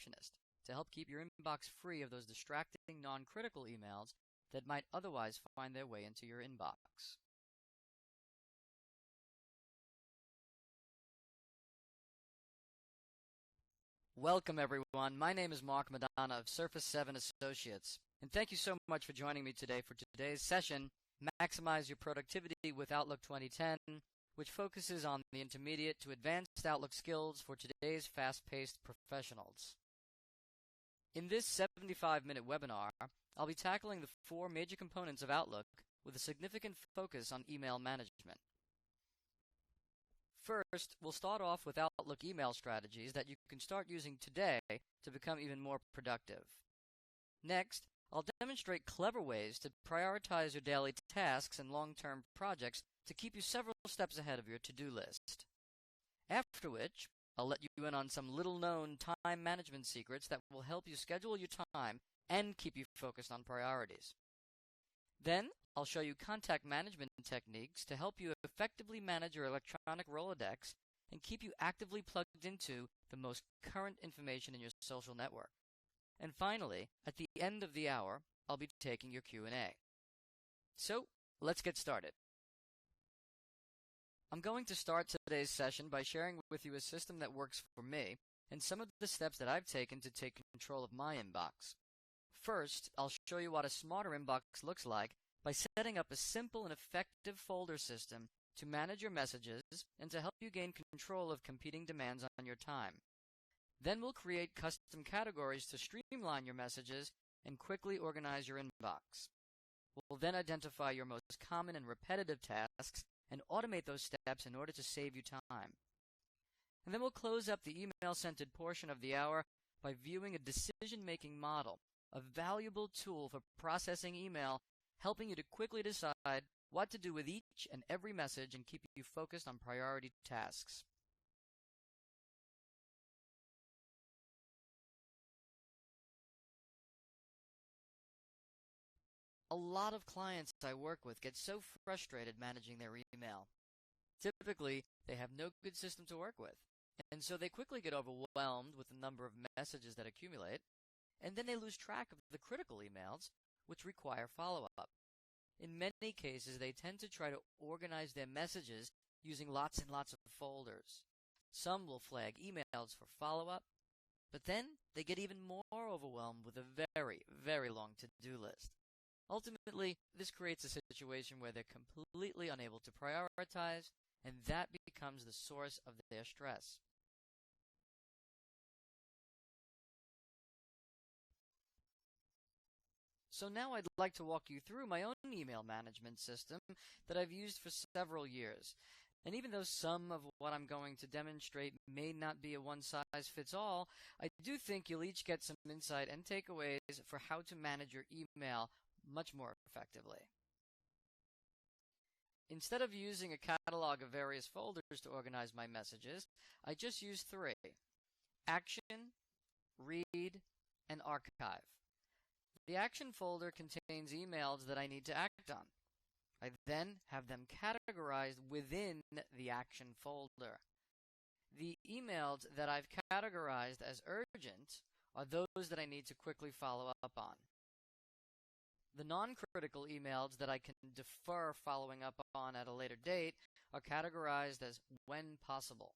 receptionist to help keep your inbox free of those distracting, non-critical emails that might otherwise find their way into your inbox. Welcome, everyone. My name is Mark Madonna of Surface 7 Associates, and thank you so much for joining me today for today's session, Maximize Your Productivity with Outlook 2010, which focuses on the intermediate to advanced Outlook skills for today's fast-paced professionals. In this 75-minute webinar, I'll be tackling the 4 major components of Outlook with a significant focus on email management. First, we'll start off with Outlook email strategies that you can start using today to become even more productive. Next, I'll demonstrate clever ways to prioritize your daily tasks and long-term projects to keep you several steps ahead of your to-do list. After which, I'll let you in on some little-known time management secrets that will help you schedule your time and keep you focused on priorities. Then, I'll show you contact management techniques to help you effectively manage your electronic Rolodex and keep you actively plugged into the most current information in your social network. And finally, at the end of the hour, I'll be taking your Q&A. So, let's get started. I'm going to start today's session by sharing with you a system that works for me and some of the steps that I've taken to take control of my inbox. First, I'll show you what a smarter inbox looks like by setting up a simple and effective folder system to manage your messages and to help you gain control of competing demands on your time. Then we'll create custom categories to streamline your messages and quickly organize your inbox. We'll then identify your most common and repetitive tasks and automate those steps in order to save you time. And then we'll close up the email-centered portion of the hour by viewing a decision-making model, a valuable tool for processing email, helping you to quickly decide what to do with each and every message and keep you focused on priority tasks. A lot of clients I work with get so frustrated managing their email. Typically, they have no good system to work with, and so they quickly get overwhelmed with the number of messages that accumulate, and then they lose track of the critical emails, which require follow-up. In many cases, they tend to try to organize their messages using lots and lots of folders. Some will flag emails for follow-up, but then they get even more overwhelmed with a very, very long to-do list. Ultimately, this creates a situation where they're completely unable to prioritize, and that becomes the source of their stress. So now I'd like to walk you through my own email management system that I've used for several years. And even though some of what I'm going to demonstrate may not be a one-size-fits-all, I do think you'll each get some insight and takeaways for how to manage your email much more effectively. Instead of using a catalog of various folders to organize my messages, I just use 3: Action, Read, and Archive. The Action folder contains emails that I need to act on. I then have them categorized within the Action folder. The emails that I've categorized as urgent are those that I need to quickly follow up on. The non-critical emails that I can defer following up on at a later date are categorized as when possible.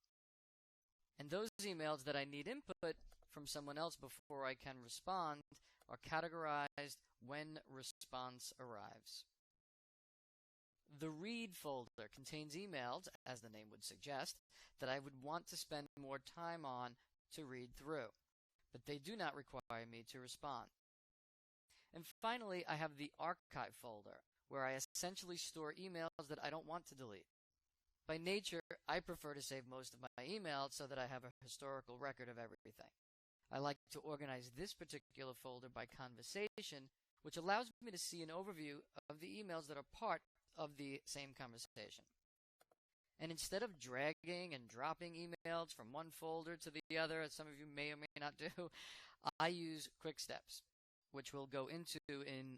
And those emails that I need input from someone else before I can respond are categorized when response arrives. The Read folder contains emails, as the name would suggest, that I would want to spend more time on to read through, but they do not require me to respond. And finally, I have the Archive folder, where I essentially store emails that I don't want to delete. By nature, I prefer to save most of my emails so that I have a historical record of everything. I like to organize this particular folder by conversation, which allows me to see an overview of the emails that are part of the same conversation. And instead of dragging and dropping emails from one folder to the other, as some of you may or may not do, I use quick steps, which we'll go into in